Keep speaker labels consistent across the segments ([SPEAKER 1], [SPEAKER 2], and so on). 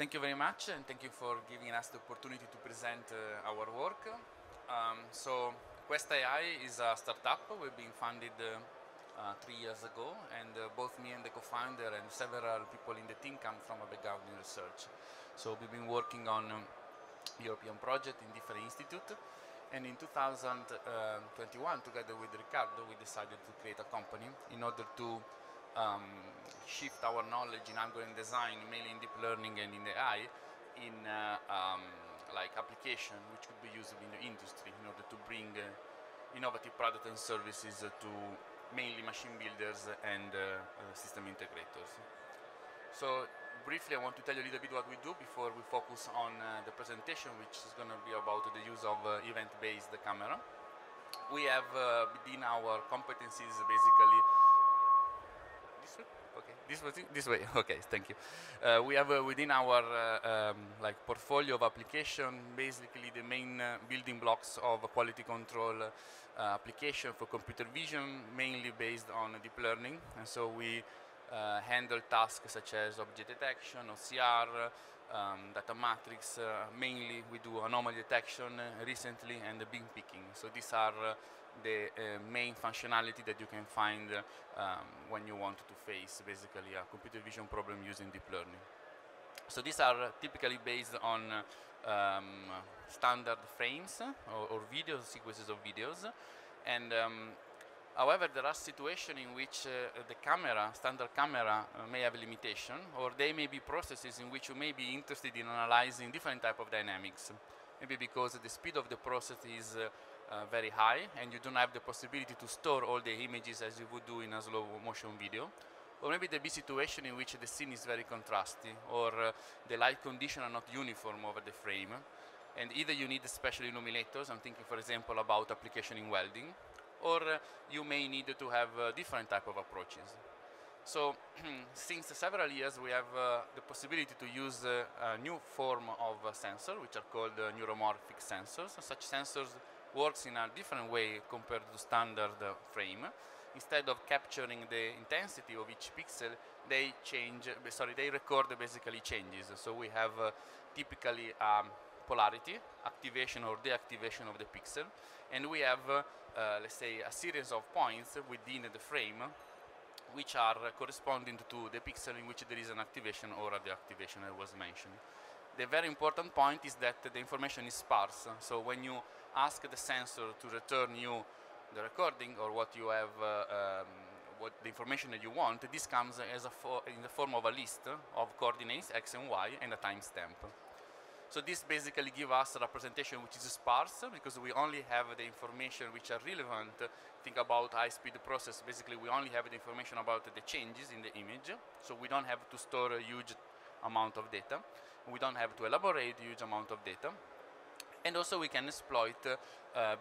[SPEAKER 1] Thank you very much, and thank you for giving us the opportunity to present our work. So Quest AI is a startup. We've been funded 3 years ago, and both me and the co-founder and several people in the team come from a background in research. So we've been working on European project in different institutes, and in 2021, together with Riccardo, we decided to create a company in order to shift our knowledge in algorithm design, mainly in deep learning and in AI, in like application which could be used in the industry in order to bring innovative products and services to mainly machine builders and system integrators. So briefly, I want to tell you a little bit what we do before we focus on the presentation, which is going to be about the use of event-based camera. We have within our competencies basically this way. Okay, thank you. We have within our like portfolio of application, basically the main building blocks of a quality control application for computer vision, mainly based on deep learning. And so we handle tasks such as object detection, OCR, data matrix. Mainly we do anomaly detection recently and the beam picking. So these are the main functionality that you can find when you want to face basically a computer vision problem using deep learning. So these are typically based on standard frames or videos, sequences of videos, and however, there are situations in which the camera, standard camera, may have a limitation, or there may be processes in which you may be interested in analyzing different type of dynamics. Maybe because the speed of the process is very high, and you don't have the possibility to store all the images as you would do in a slow motion video. Or maybe there be situation in which the scene is very contrasty, or the light conditions are not uniform over the frame, and either you need special illuminators. I'm thinking, for example, about application in welding, or you may need to have different type of approaches. So since several years we have the possibility to use a new form of sensor, which are called neuromorphic sensors. Such sensors works in a different way compared to standard frame. Instead of capturing the intensity of each pixel, they record basically changes. So we have typically polarity, activation or deactivation of the pixel, and we have let's say a series of points within the frame which are corresponding to the pixel in which there is an activation or a deactivation, I was mentioning. The very important point is that the information is sparse. So when you ask the sensor to return you the recording or what you have, what the information that you want, this comes as in the form of a list of coordinates x and y and a timestamp. So this basically gives us a representation which is sparse, because we only have the information which are relevant. Think about high-speed process. Basically, we only have the information about the changes in the image, so we don't have to store a huge amount of data. We don't have to elaborate a huge amount of data. And also we can exploit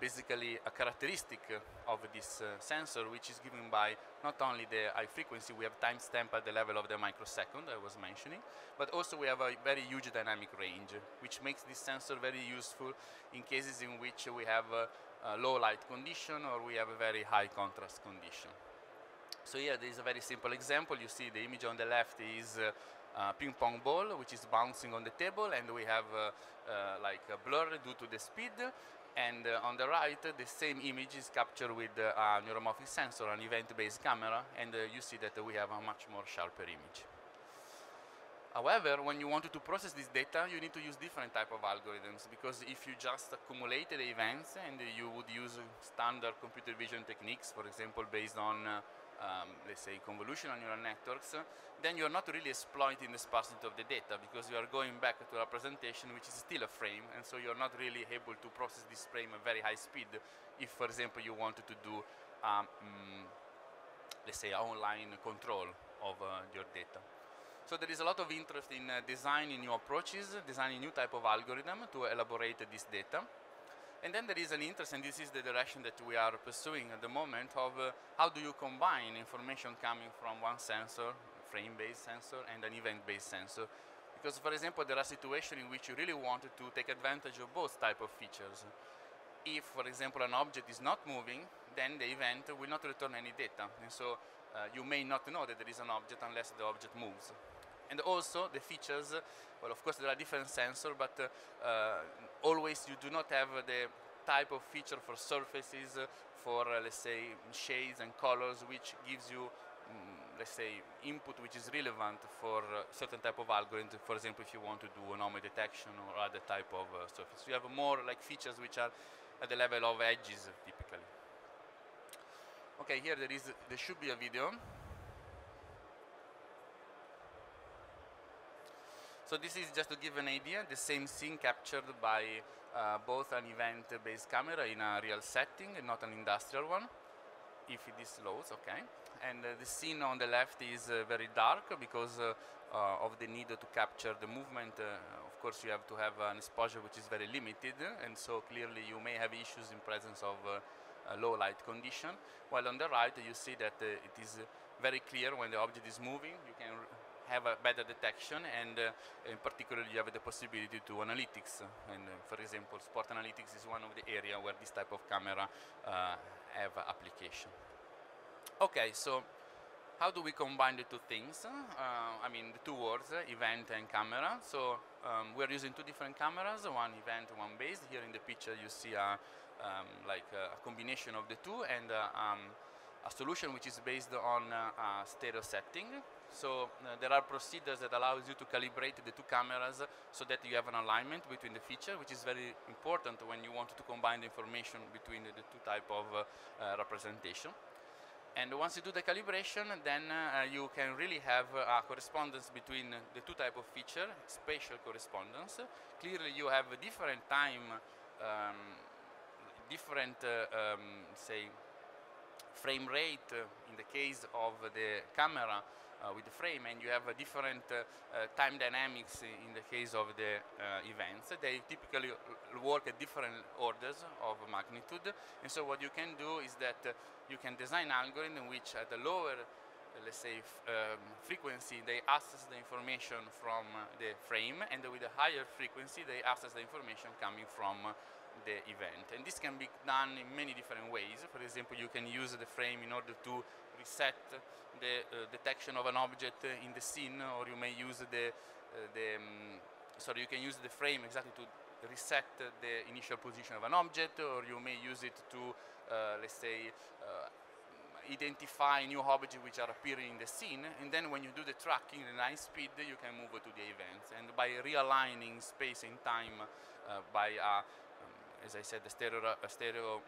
[SPEAKER 1] basically a characteristic of this sensor, which is given by not only the high frequency, we have timestamp at the level of the microsecond I was mentioning, but also we have a very huge dynamic range, which makes this sensor very useful in cases in which we have a low light condition or we have a very high contrast condition. So here there is a very simple example. You see the image on the left is a ping pong ball which is bouncing on the table, and we have like a blur due to the speed, and on the right the same image is captured with a neuromorphic sensor, an event-based camera, and you see that we have a much more sharper image. However, when you wanted to process this data, you need to use different type of algorithms, because if you just accumulate the events and you would use standard computer vision techniques, for example, based on let's say convolutional neural networks, then you're not really exploiting the sparsity of the data, because you are going back to a representation which is still a frame, and so you're not really able to process this frame at very high speed if, for example, you wanted to do let's say online control of your data. So there is a lot of interest in designing new approaches, designing new type of algorithm to elaborate this data. And then there is an interest, and this is the direction that we are pursuing at the moment, of how do you combine information coming from one sensor, frame-based sensor, and an event-based sensor. Because, for example, there are situations in which you really wanted to take advantage of both type of features. If, for example, an object is not moving, then the event will not return any data. And so you may not know that there is an object unless the object moves. And also the features, well, of course there are different sensors, but always you do not have the type of feature for surfaces, for let's say shades and colors, which gives you let's say input which is relevant for certain type of algorithm. For example, if you want to do anomaly detection or other type of surface, you have more like features which are at the level of edges typically. Okay, here there should be a video. So this is just to give an idea, the same scene captured by both an event-based camera in a real setting and not an industrial one, if it is loads, okay. And the scene on the left is very dark because of the need to capture the movement. Of course, you have to have an exposure which is very limited, and so clearly you may have issues in presence of low light condition. While on the right you see that it is very clear when the object is moving. You can have a better detection, and in particular you have the possibility to analytics, and for example sport analytics is one of the area where this type of camera have application. Okay, so how do we combine the two things? I mean the two words, event and camera. So we're using two different cameras, one event, one based. Here in the picture you see like a combination of the two, and a solution which is based on a stereo setting. So there are procedures that allows you to calibrate the two cameras so that you have an alignment between the feature, which is very important when you want to combine the information between the two type of representation. And once you do the calibration, then you can really have a correspondence between the two type of feature, spatial correspondence. Clearly you have a different time, different say frame rate in the case of the camera with the frame, and you have a different time dynamics in the case of the events. They typically work at different orders of magnitude, and so what you can do is that you can design algorithm which at the lower let's say frequency they access the information from the frame, and with a higher frequency they access the information coming from the event. And this can be done in many different ways. For example, you can use the frame in order to reset the detection of an object in the scene, or you may use you can use the frame exactly to reset the initial position of an object, or you may use it to let's say identify new objects which are appearing in the scene, and then when you do the tracking in high speed you can move to the events. And by realigning space and time by as I said, the stereo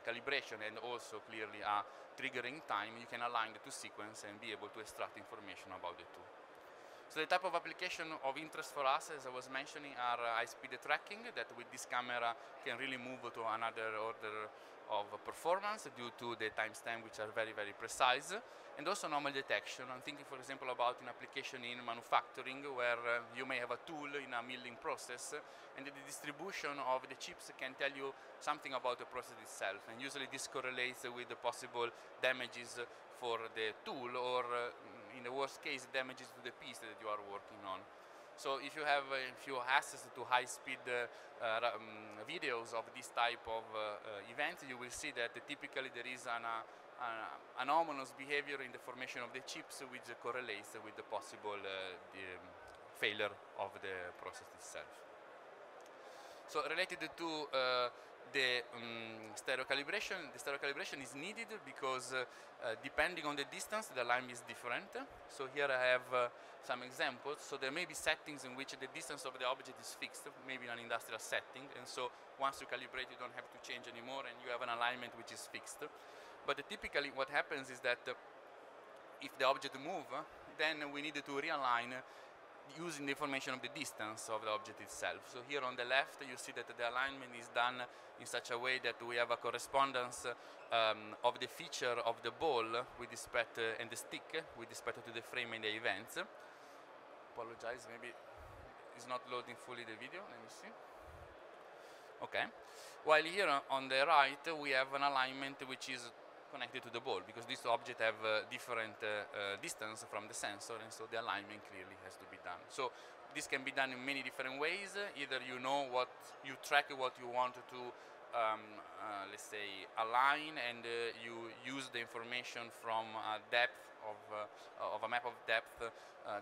[SPEAKER 1] calibration, and also clearly a triggering time, you can align the two sequences and be able to extract information about the two. So the type of application of interest for us, as I was mentioning, are high-speed tracking, that with this camera can really move to another order of performance due to the timestamp, which are very, very precise, and also anomaly detection. I'm thinking, for example, about an application in manufacturing where you may have a tool in a milling process, and the distribution of the chips can tell you something about the process itself, and usually this correlates with the possible damages for the tool, or in the worst case, damages to the piece that you are working on. So if you have access to high-speed videos of this type of events, you will see that typically there is an anomalous behavior in the formation of the chips, which correlates with the possible failure of the process itself. So related to the stereo calibration is needed because depending on the distance, the alignment is different. So here I have some examples. So there may be settings in which the distance of the object is fixed, maybe in an industrial setting, and so once you calibrate you don't have to change anymore, and you have an alignment which is fixed. But typically what happens is that if the object moves, then we need to realign using the information of the distance of the object itself. So here on the left you see that the alignment is done in such a way that we have a correspondence of the feature of the ball with respect and the stick with respect to the frame and the events. Apologize, maybe it's not loading fully the video. Let me see. Okay. While here on the right we have an alignment which is connected to the ball, because these objects have different distance from the sensor, and so the alignment clearly has to be done. So this can be done in many different ways. Either you know what you track, what you want to let's say, align, and you use the information from a depth of a map of depth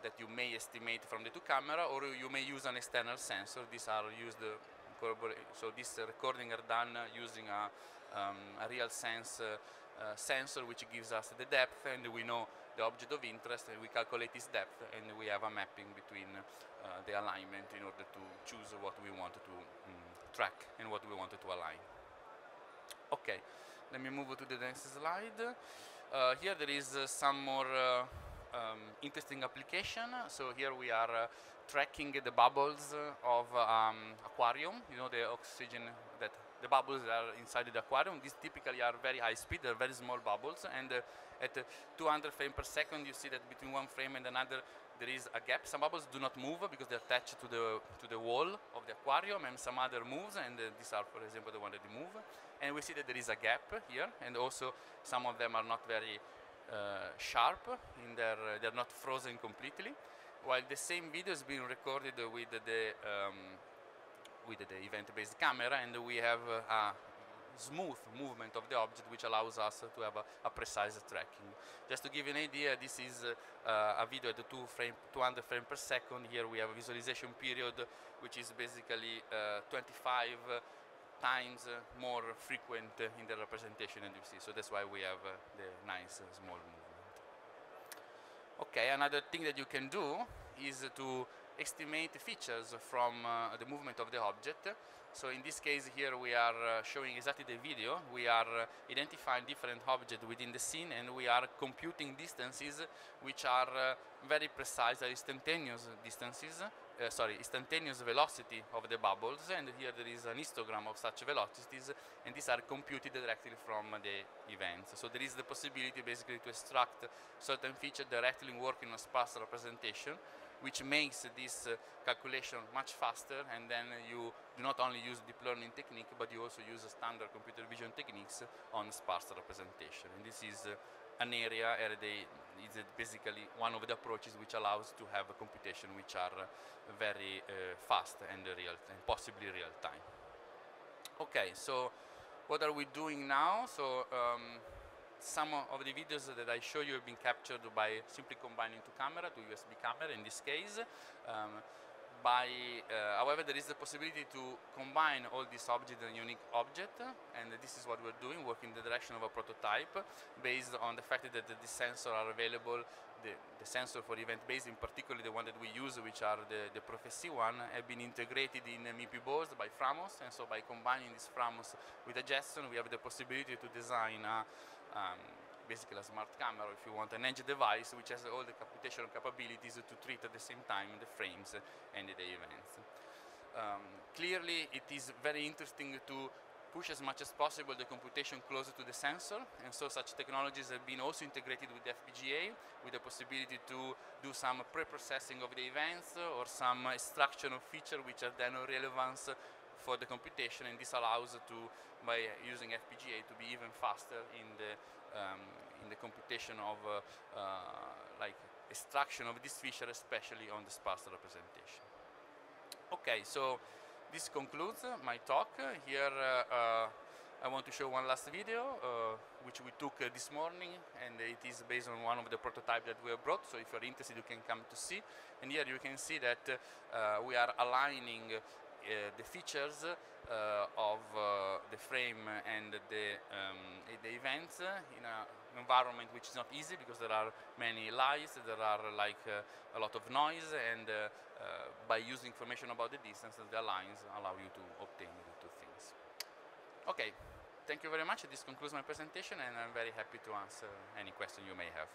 [SPEAKER 1] that you may estimate from the two camera, or you may use an external sensor. These are used, so these recording are done using a real sensor which gives us the depth, and we know the object of interest, and we calculate this depth, and we have a mapping between the alignment in order to choose what we want to track and what we wanted to align. Okay, let me move to the next slide. Here there is some more interesting application. So here we are tracking the bubbles of aquarium. You know, the oxygen that the bubbles are inside the aquarium. These typically are very high speed. They're very small bubbles, and at 200 frames per second, you see that between one frame and another there is a gap. Some bubbles do not move because they're attached to the wall of the aquarium, and some other moves, and these are, for example, the one that move. And we see that there is a gap here, and also some of them are not very sharp in they're not frozen completely, while the same video is being recorded with the event-based camera, and we have a smooth movement of the object, which allows us to have a precise tracking. Just to give you an idea, this is a video at 200 frames per second. Here we have a visualization period which is basically 25 times more frequent in the representation than you see. So that's why we have the nice small movement. Okay, another thing that you can do is to estimate features from the movement of the object. So in this case here we are showing exactly the video. We are identifying different objects within the scene, and we are computing distances which are very precise, instantaneous distances, instantaneous velocity of the bubbles, and here there is an histogram of such velocities, and these are computed directly from the events. So there is the possibility basically to extract certain features directly working on sparse representation, which makes this calculation much faster, and then you do not only use deep learning technique, but you also use standard computer vision techniques on sparse representation. And this is an area, is basically one of the approaches which allows to have a computation which are very fast and possibly real time. Okay, so what are we doing now? So some of the videos that I show you have been captured by simply combining two USB camera in this case. However, there is the possibility to combine all these objects in a unique object, and this is what we're doing, working in the direction of a prototype based on the fact that these sensors are available. The sensor for event-based, in particular the one that we use, which are the Prophecy one, have been integrated in MIPI boards by Framos, and so by combining this Framos with a Jetson, we have the possibility to design basically a smart camera, if you want, an edge device which has all the computational capabilities to treat at the same time the frames and the events. Clearly, it is very interesting to push as much as possible the computation closer to the sensor, and so such technologies have been also integrated with the FPGA, with the possibility to do some pre-processing of the events or some extraction of features which are then of relevance for the computation, and this allows by using FPGA to be even faster in the computation of like extraction of this feature, especially on the sparse representation. Okay, so this concludes my talk. Here I want to show one last video which we took this morning, and it is based on one of the prototypes that we have brought, so if you're interested you can come to see. And here you can see that we are aligning the features of the frame and the events in an environment which is not easy, because there are many lights, there are like a lot of noise, and by using information about the distance, the lines allow you to obtain the two things. Okay, thank you very much. This concludes my presentation, and I'm very happy to answer any question you may have.